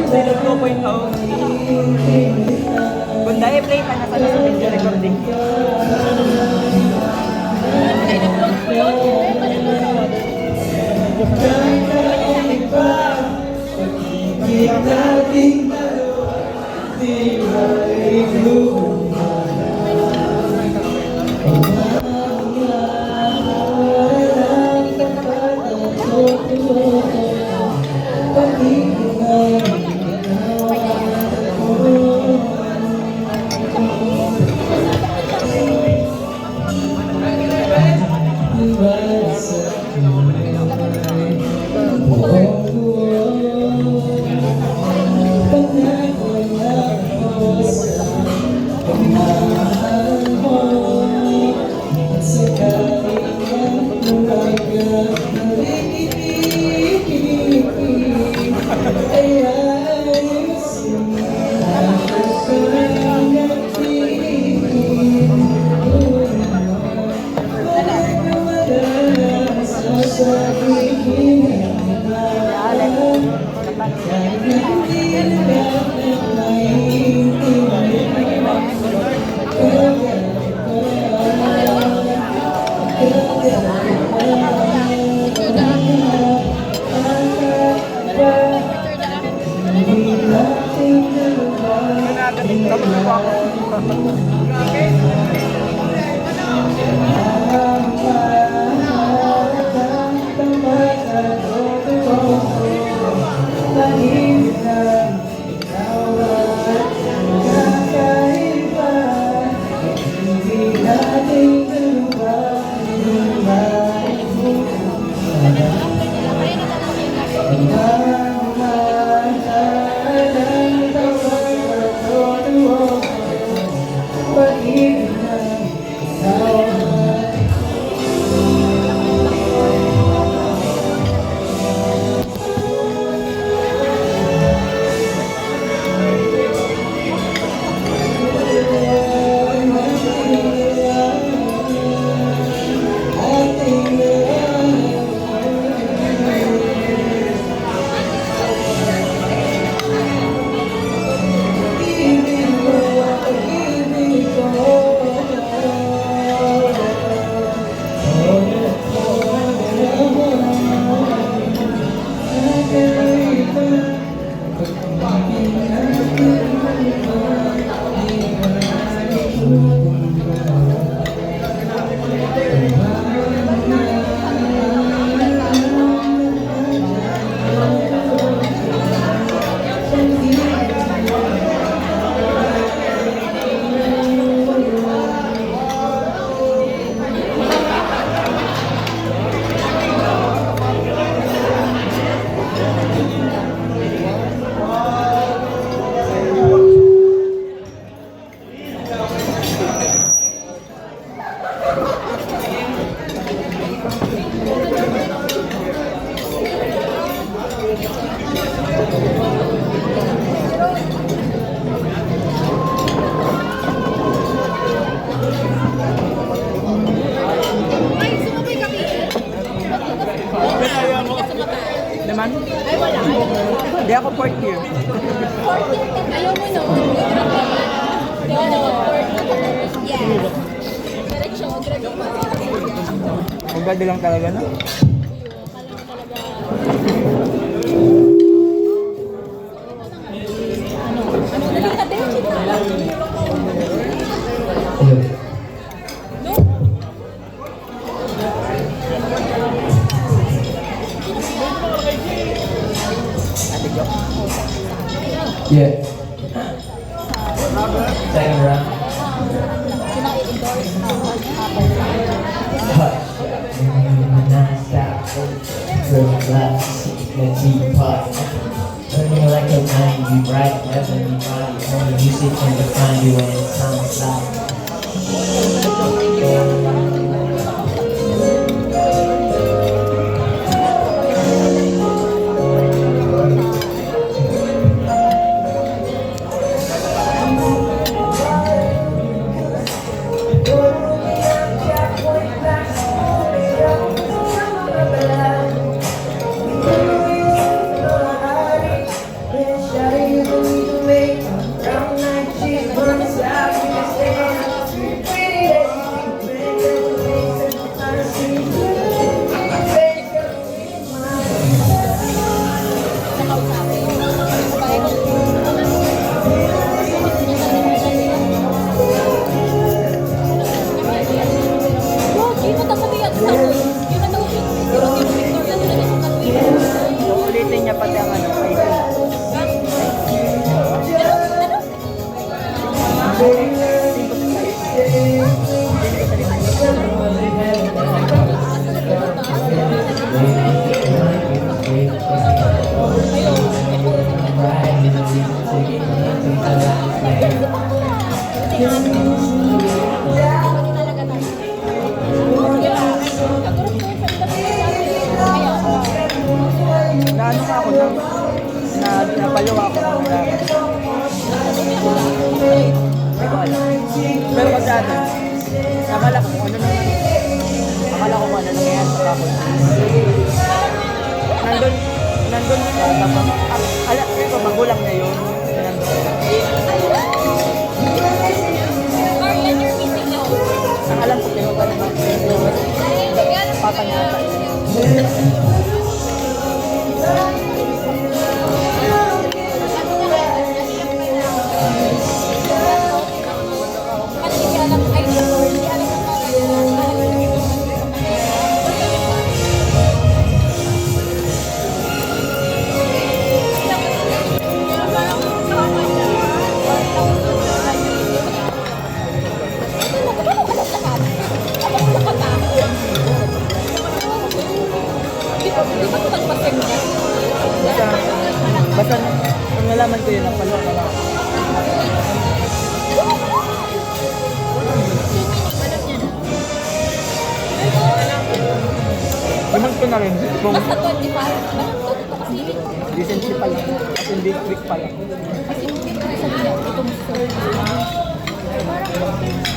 Silog 2.0. Kung dahil play ka na sa video recording. Naman? Ay, wala. Hindi ako fourth year. Ayaw mo no? Yes. Diretso. Ang ganda lang talaga, no? Yeah. Second round. Hush. Non-stop. Relax. Let's teapot. Turning like a 90, right? That's anybody. Only music can define you when it sounds loud. ano nga ako napaliw ako ng nalaman. Hindi ko alam. Pero kasi ano, akala ko kung ano nangyayari sa kapon. Nandun siya, tapos, alam ko, magulang na yun. Nandun. Marian, you're missing out. Ang alam ko, kayo pa naman. Papa niya ata. Kasi hindi alam, ay, hindi alam kung Basta, kung nalaman ko yun, napalo na lang. Naman ko na rin. Kung basta 25. Bakit ito kasi recently pa lang. As in this week pa lang. kasi hindi ko sabi niya, itong story. Parang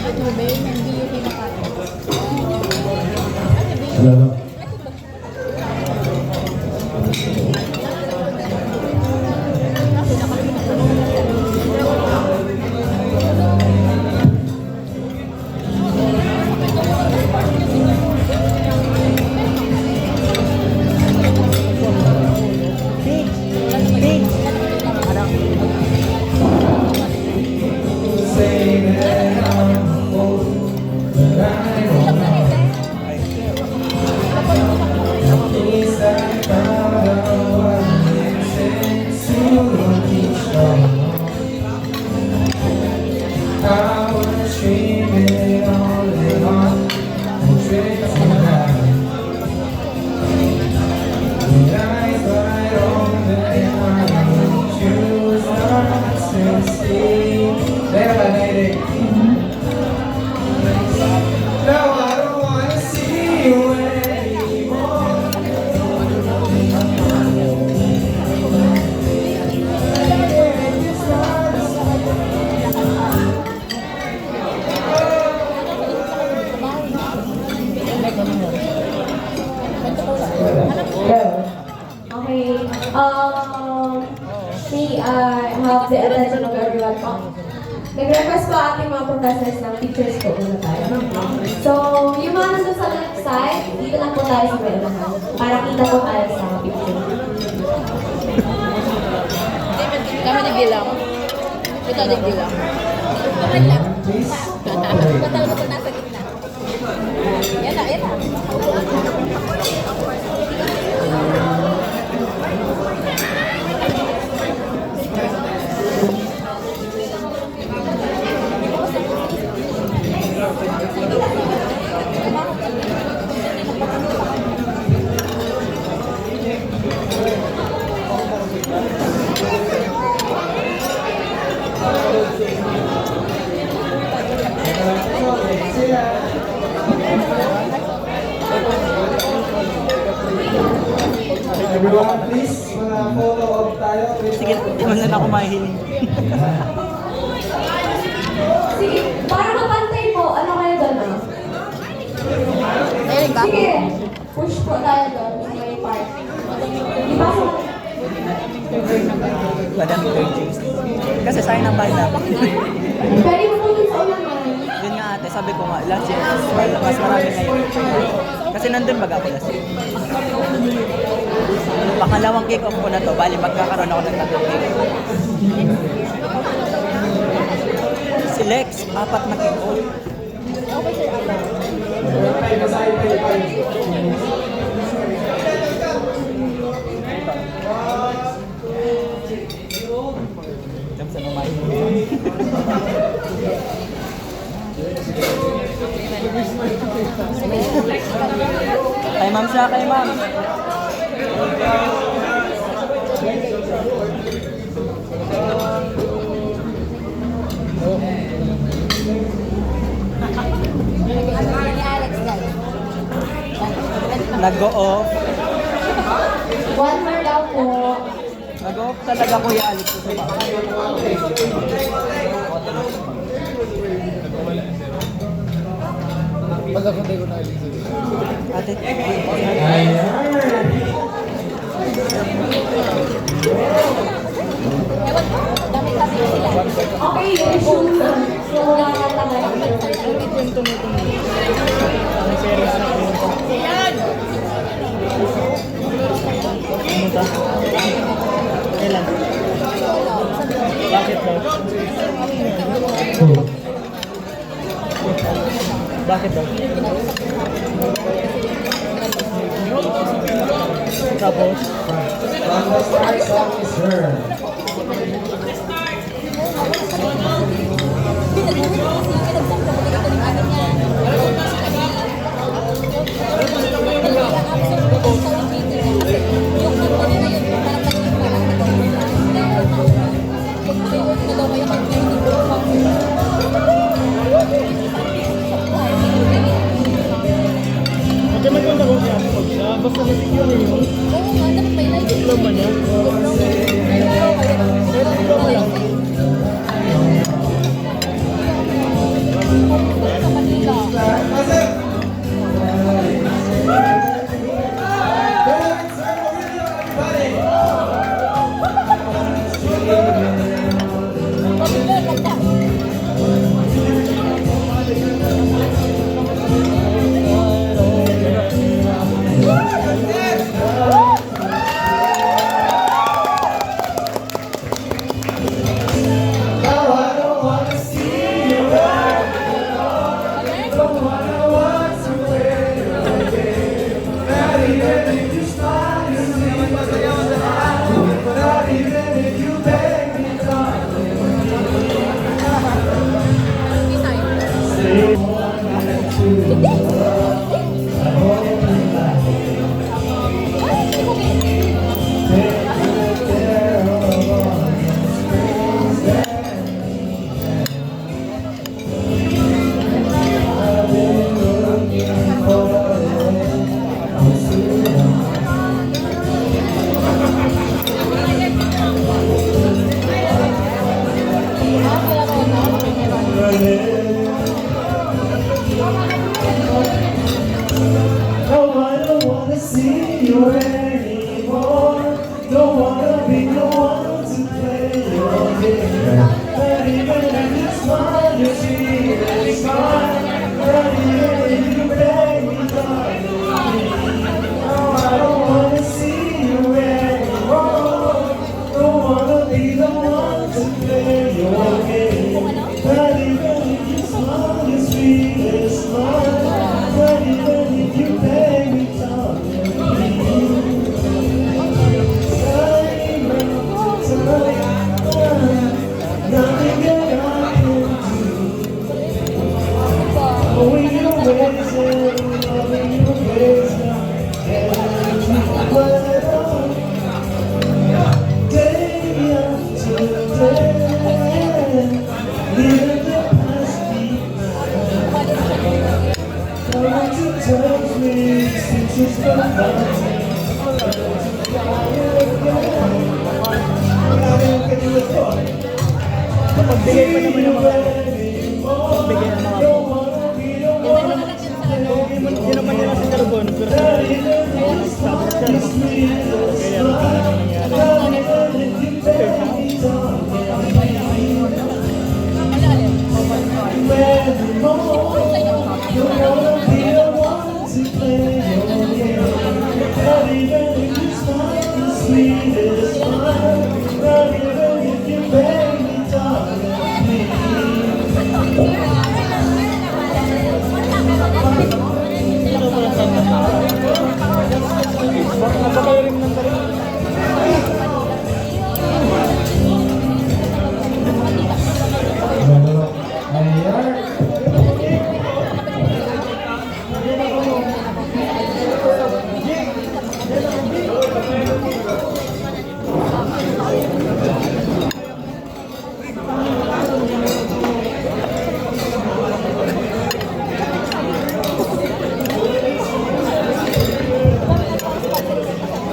ito ba yun, hindi yung pinakain. Hello. Okay. I have the attention of everyone. Nag-request po ating mga professors ng pictures po muna tayo. So, yung mga nandun sa left side, dito lang po tayo sa meron para kita po tayo sa mga picture. Kami nagbilang. Ito nagbilang. Kaman lang. Batal mo nasa gitna. Yan na, yan na. Everyone, please, mga photo op tayo. Sige, naman na ako mahihiling. Sige, para mapantay po, ano kayo doon Ayun ba? Sige, push po tayo doon sa may part. Di ba sa... Madam James. Kasi sayang ng bahay namin. Pwede mo po dun sa ulangan. Yun nga ate, sabi ko nga, last year, mas marami ngayon. Kasi nandun baga ako last year. Pangalawang kick-off ko na to, bali magkakaroon ako ng tatlong kick-off. Si Lex, 4 na kick-off. Okay, sir. Jump sa numay. Kay ma'am siya, kay ma'am. Ni Alex, guys. Nag-go off. One more daw po. po. Nag-off talaga Kuya Alex ko sa bahay. Ate. Ewan ko, dami-dami sila. Okay, resume na. So, nakakatangay. Kwento mo ito. May series na kwento. Pumunta. Kailan? Bakit daw? Bakit daw? Tapos? From the stars of his her. Maganda ko na siya. Basta nasig yun eh. Diploma niya. Diploma lang. No, I don't wanna see you anymore. Don't wanna be the one to play your game. Not even if you smile, you see that smile. Not even if you beg me, darling. No, I don't wanna see you anymore. Don't wanna be the one to play your game. Not even if you smile, you see that smile. Not even if you beg me, darling. Nothing that I can do. Going your ways and loving your ways now. Can't keep what on. Day after day, living the past behind. Coming to touch me since it's been gone. Pagbigay pa naman ng mga pagbigay ng mga hindi naman nila sa carbon pero tapos siya kaya nangyari. Napakayarim ng tarin.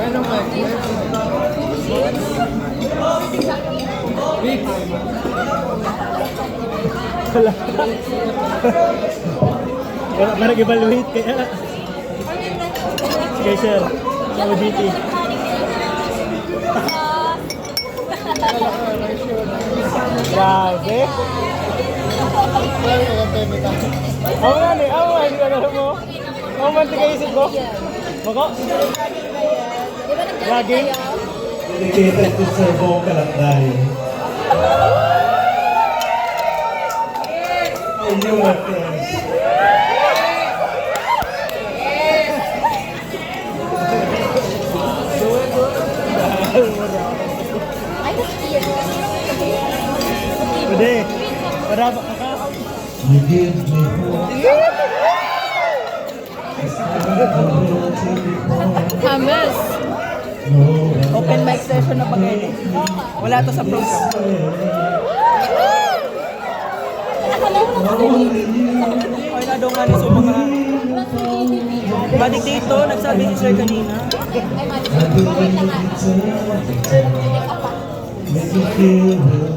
Anong Wala. Wala pa nag-evaluate kaya. Sige sir, OJT. Grabe. Ako nga ni, hindi ka alam mo. Ako man tigay-isip ko. Bako? Di ba nagdala Lagi? kayo? Dedicated to Sir Bo Kalakday. And you, my friends. Ay, nag-iyan. Pwede. Para ba ka? You give me hope. Hamas. Open mic session na pag wala to sa program. Ay na daw nga ni so mga balik dito, nagsabi si sir kanina. Ay, mali. Wait lang nga. Hindi ka pa. Make you feel real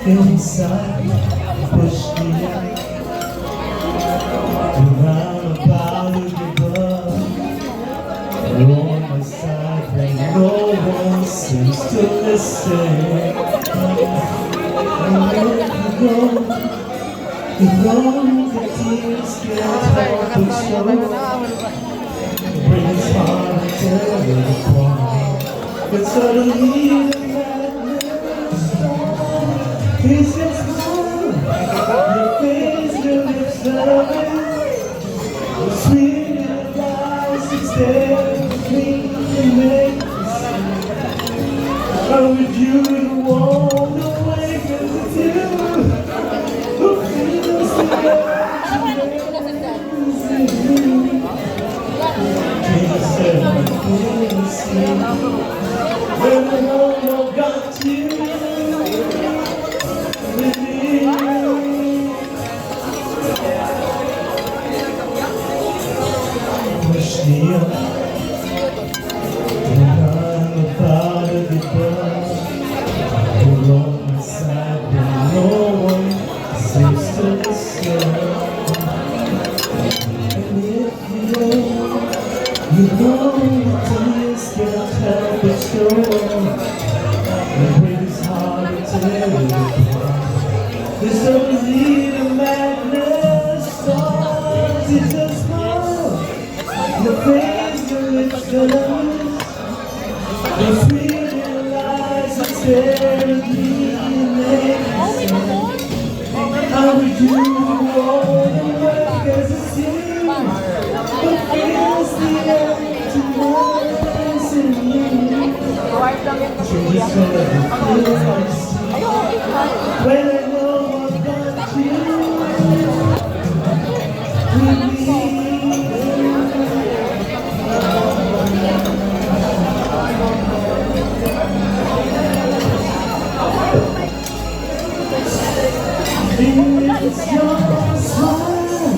good inside. Push me out. Around about you above. You're on my side when no one seems to listen. And let you go. You know the tears can't help but show. Bring us hard until we're apart. But suddenly the madness is just gone. Your face, your lips, loving. The sweet little lies instead of clean and make me see. How would you walk away? 'Cause it's you who feels together to make me see. When I know I got you with me. Push me up when I'm about to be burned. You're on my side when no one seems to listen. And if you know the tears can't help but show. The break is hard to tell you apart. There's no need of madness, stars, it just smile. Your face, your lips, your lips. The sweet little lies instead of being made. How would you roll away? 'Cause it's you. But feels the empty voice in you. Just when I know I've got you with me. It's your smile,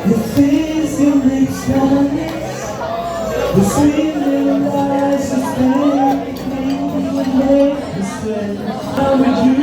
your face, your lips, your lips. The sweet little lies that make me make me stay. How would you